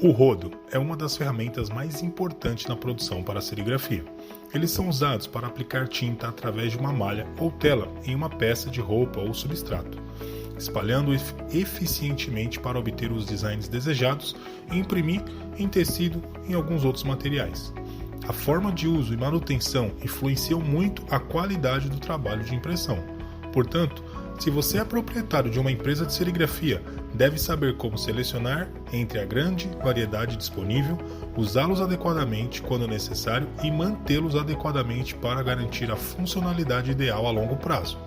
O rodo é uma das ferramentas mais importantes na produção para a serigrafia. Eles são usados para aplicar tinta através de uma malha ou tela em uma peça de roupa ou substrato, espalhando eficientemente para obter os designs desejados e imprimir em tecido e em alguns outros materiais. A forma de uso e manutenção influenciam muito a qualidade do trabalho de impressão. Portanto, se você é proprietário de uma empresa de serigrafia, deve saber como selecionar entre a grande variedade disponível, usá-los adequadamente quando necessário e mantê-los adequadamente para garantir a funcionalidade ideal a longo prazo.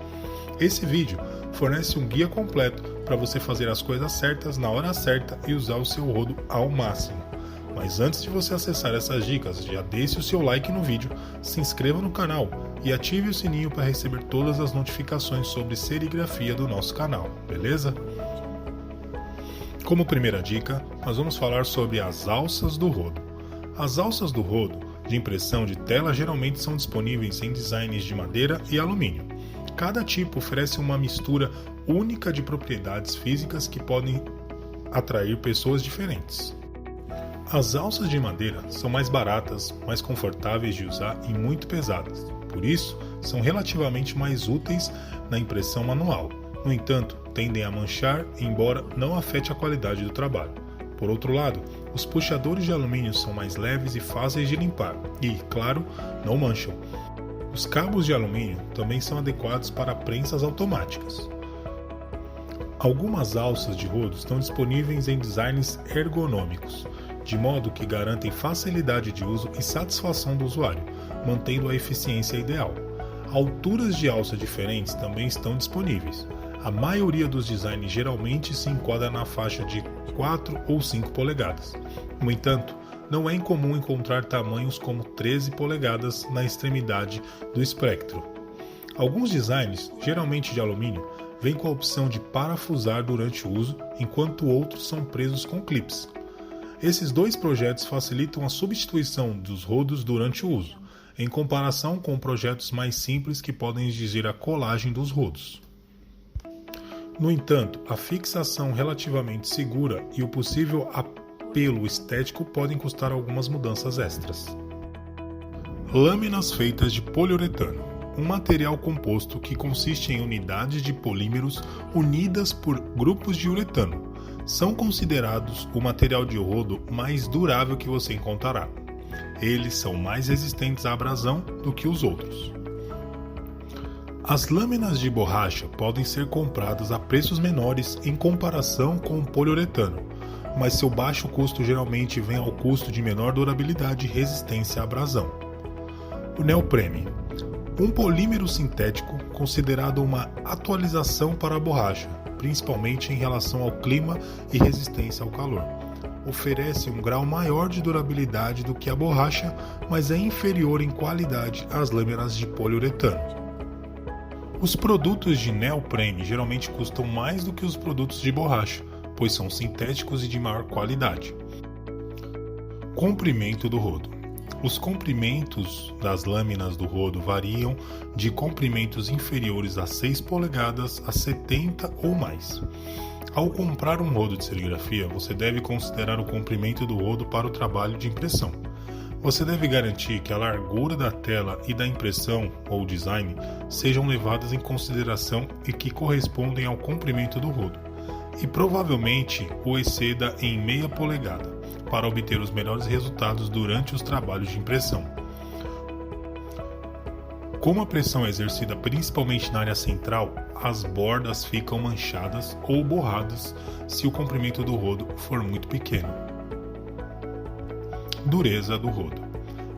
Esse vídeo fornece um guia completo para você fazer as coisas certas na hora certa e usar o seu rodo ao máximo. Mas antes de você acessar essas dicas, já deixe o seu like no vídeo, se inscreva no canal e ative o sininho para receber todas as notificações sobre serigrafia do nosso canal, beleza? Como primeira dica, nós vamos falar sobre as alças do rodo. As alças do rodo de impressão de tela geralmente são disponíveis em designs de madeira e alumínio. Cada tipo oferece uma mistura única de propriedades físicas que podem atrair pessoas diferentes. As alças de madeira são mais baratas, mais confortáveis de usar e muito pesadas. Por isso, são relativamente mais úteis na impressão manual. No entanto, tendem a manchar, embora não afete a qualidade do trabalho. Por outro lado, os puxadores de alumínio são mais leves e fáceis de limpar e, claro, não mancham. Os cabos de alumínio também são adequados para prensas automáticas. Algumas alças de rodo estão disponíveis em designs ergonômicos, de modo que garantem facilidade de uso e satisfação do usuário, mantendo a eficiência ideal. Alturas de alça diferentes também estão disponíveis. A maioria dos designs geralmente se enquadra na faixa de 4 ou 5 polegadas. No entanto, não é incomum encontrar tamanhos como 13 polegadas na extremidade do espectro. Alguns designs, geralmente de alumínio, vêm com a opção de parafusar durante o uso, enquanto outros são presos com clips. Esses dois projetos facilitam a substituição dos rodos durante o uso, em comparação com projetos mais simples que podem exigir a colagem dos rodos. No entanto, a fixação relativamente segura e o possível apelo estético podem custar algumas mudanças extras. Lâminas feitas de poliuretano, um material composto que consiste em unidades de polímeros unidas por grupos de uretano. São considerados o material de rodo mais durável que você encontrará. Eles são mais resistentes à abrasão do que os outros. As lâminas de borracha podem ser compradas a preços menores em comparação com o poliuretano, mas seu baixo custo geralmente vem ao custo de menor durabilidade e resistência à abrasão. O neoprene, um polímero sintético considerado uma atualização para a borracha, principalmente em relação ao clima e resistência ao calor. Oferece um grau maior de durabilidade do que a borracha, mas é inferior em qualidade às lâminas de poliuretano. Os produtos de neoprene geralmente custam mais do que os produtos de borracha, pois são sintéticos e de maior qualidade. Comprimento do rodo. Os comprimentos das lâminas do rodo variam de comprimentos inferiores a 6 polegadas a 70 ou mais. Ao comprar um rodo de serigrafia, você deve considerar o comprimento do rodo para o trabalho de impressão. Você deve garantir que a largura da tela e da impressão ou design sejam levadas em consideração e que correspondem ao comprimento do rodo, e provavelmente o exceda em meia polegada, para obter os melhores resultados durante os trabalhos de impressão. Como a pressão é exercida principalmente na área central, as bordas ficam manchadas ou borradas se o comprimento do rodo for muito pequeno. Dureza do rodo.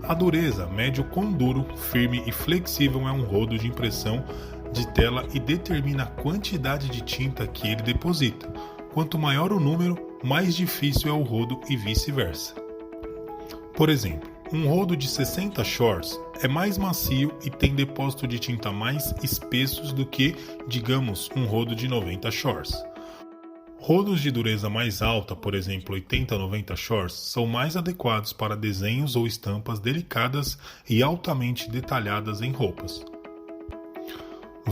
A dureza mede o quão duro, firme e flexível é um rodo de impressão de tela e determina a quantidade de tinta que ele deposita. Quanto maior o número, mais difícil é o rodo e vice-versa. Por exemplo, um rodo de 60 shorts é mais macio e tem depósito de tinta mais espessos do que, digamos, um rodo de 90 shorts. Rodos de dureza mais alta, por exemplo 80 a 90 shorts, são mais adequados para desenhos ou estampas delicadas e altamente detalhadas em roupas.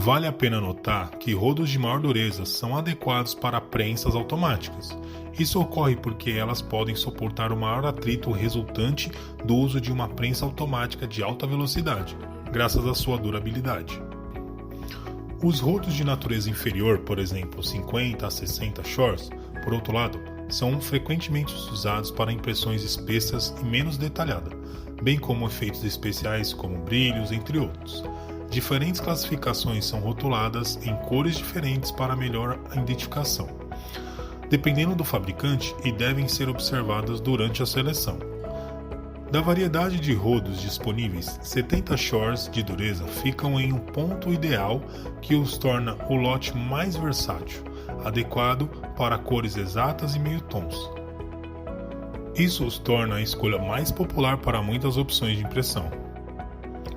Vale a pena notar que rodos de maior dureza são adequados para prensas automáticas. Isso ocorre porque elas podem suportar o maior atrito resultante do uso de uma prensa automática de alta velocidade, graças à sua durabilidade. Os rodos de natureza inferior, por exemplo, 50 a 60 shores, por outro lado, são frequentemente usados para impressões espessas e menos detalhadas, bem como efeitos especiais como brilhos, entre outros. Diferentes classificações são rotuladas em cores diferentes para melhor identificação, dependendo do fabricante, e devem ser observadas durante a seleção. Da variedade de rodos disponíveis, 70 shores de dureza ficam em um ponto ideal que os torna o lote mais versátil, adequado para cores exatas e meio-tons. Isso os torna a escolha mais popular para muitas opções de impressão.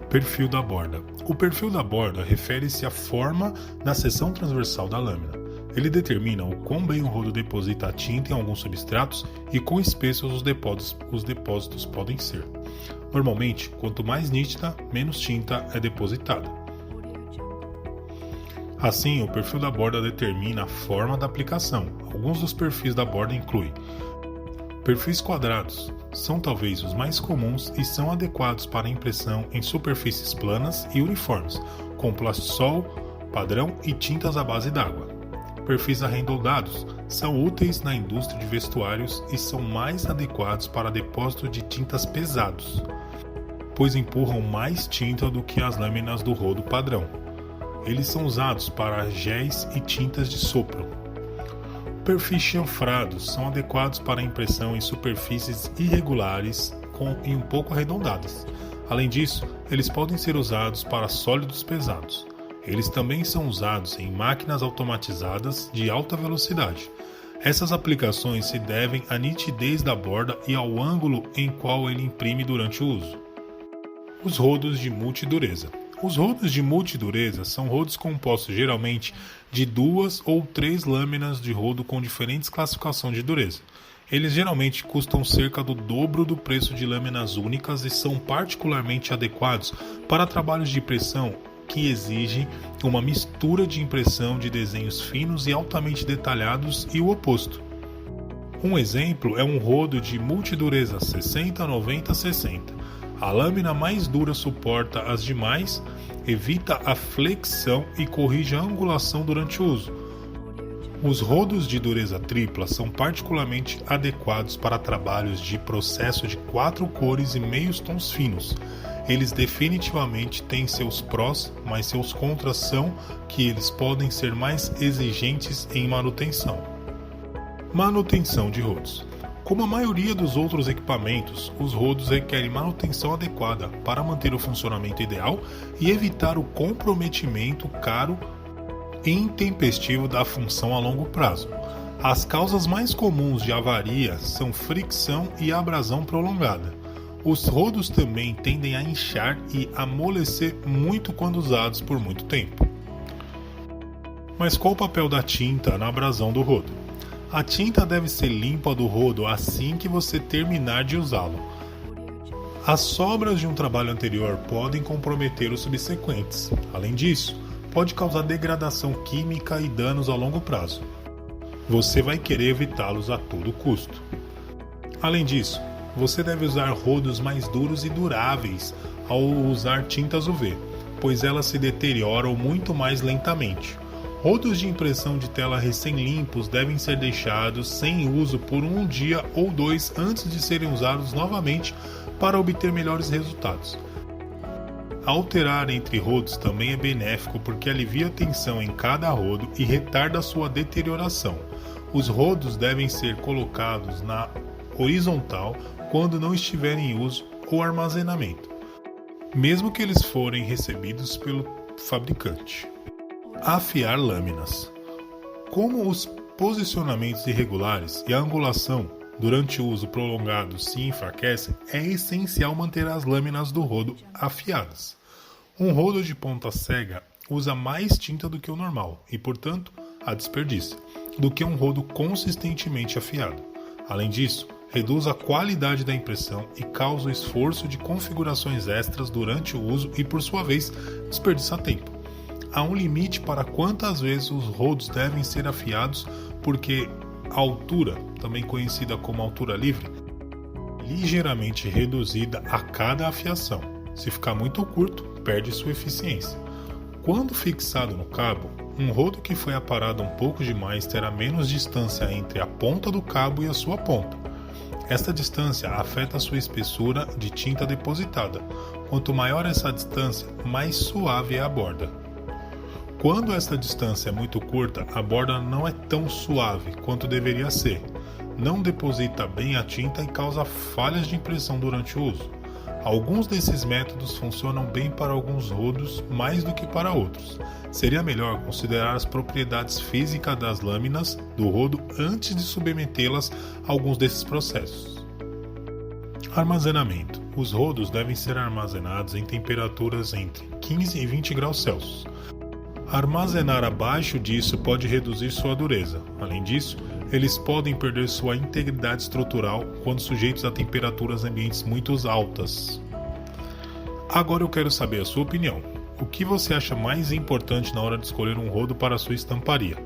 Perfil da borda. O perfil da borda refere-se à forma da seção transversal da lâmina. Ele determina o quão bem o rodo deposita a tinta em alguns substratos e quão espessos os depósitos podem ser. Normalmente, quanto mais nítida, menos tinta é depositada. Assim, o perfil da borda determina a forma da aplicação. Alguns dos perfis da borda incluem perfis quadrados. São talvez os mais comuns e são adequados para impressão em superfícies planas e uniformes, com plastisol padrão e tintas à base d'água. Perfis arredondados são úteis na indústria de vestuários e são mais adequados para depósito de tintas pesados, pois empurram mais tinta do que as lâminas do rodo padrão. Eles são usados para géis e tintas de sopro. Perfis chanfrados são adequados para impressão em superfícies irregulares e um pouco arredondadas. Além disso, eles podem ser usados para sólidos pesados. Eles também são usados em máquinas automatizadas de alta velocidade. Essas aplicações se devem à nitidez da borda e ao ângulo em qual ele imprime durante o uso. Os rodos de multidureza. Os rodos de multidureza são rodos compostos geralmente de 2 ou 3 lâminas de rodo com diferentes classificações de dureza. Eles geralmente custam cerca do dobro do preço de lâminas únicas e são particularmente adequados para trabalhos de impressão que exigem uma mistura de impressão de desenhos finos e altamente detalhados e o oposto. Um exemplo é um rodo de multidureza 60, 90, 60. A lâmina mais dura suporta as demais, evita a flexão e corrige a angulação durante o uso. Os rodos de dureza tripla são particularmente adequados para trabalhos de processo de 4 cores e meios tons finos. Eles definitivamente têm seus prós, mas seus contras são que eles podem ser mais exigentes em manutenção. Manutenção de rodos. Como a maioria dos outros equipamentos, os rodos requerem manutenção adequada para manter o funcionamento ideal e evitar o comprometimento caro e intempestivo da função a longo prazo. As causas mais comuns de avaria são fricção e abrasão prolongada. Os rodos também tendem a inchar e amolecer muito quando usados por muito tempo. Mas qual o papel da tinta na abrasão do rodo? A tinta deve ser limpa do rodo assim que você terminar de usá-lo. As sobras de um trabalho anterior podem comprometer os subsequentes. Além disso, pode causar degradação química e danos a longo prazo. Você vai querer evitá-los a todo custo. Além disso, você deve usar rodos mais duros e duráveis ao usar tintas UV, pois elas se deterioram muito mais lentamente. Rodos de impressão de tela recém-limpos devem ser deixados sem uso por 1 dia ou 2 antes de serem usados novamente para obter melhores resultados. Alterar entre rodos também é benéfico porque alivia a tensão em cada rodo e retarda sua deterioração. Os rodos devem ser colocados na horizontal quando não estiverem em uso ou armazenamento, mesmo que eles forem recebidos pelo fabricante. Afiar lâminas. Como os posicionamentos irregulares e a angulação durante o uso prolongado se enfraquecem, é essencial manter as lâminas do rodo afiadas. Um rodo de ponta cega usa mais tinta do que o normal e, portanto, a desperdício, do que um rodo consistentemente afiado. Além disso, reduz a qualidade da impressão e causa o esforço de configurações extras durante o uso e, por sua vez, desperdiça tempo. há um limite para quantas vezes os rodos devem ser afiados, porque a altura, também conhecida como altura livre, é ligeiramente reduzida a cada afiação. Se ficar muito curto, perde sua eficiência. Quando fixado no cabo, um rodo que foi aparado um pouco demais terá menos distância entre a ponta do cabo e a sua ponta. Esta distância afeta a sua espessura de tinta depositada. Quanto maior essa distância, mais suave é a borda. Quando esta distância é muito curta, a borda não é tão suave quanto deveria ser. Não deposita bem a tinta e causa falhas de impressão durante o uso. Alguns desses métodos funcionam bem para alguns rodos mais do que para outros. Seria melhor considerar as propriedades físicas das lâminas do rodo antes de submetê-las a alguns desses processos. Armazenamento. Os rodos devem ser armazenados em temperaturas entre 15 e 20 graus Celsius. Armazenar abaixo disso pode reduzir sua dureza. Além disso, eles podem perder sua integridade estrutural quando sujeitos a temperaturas ambientes muito altas. Agora eu quero saber a sua opinião. O que você acha mais importante na hora de escolher um rodo para a sua estamparia?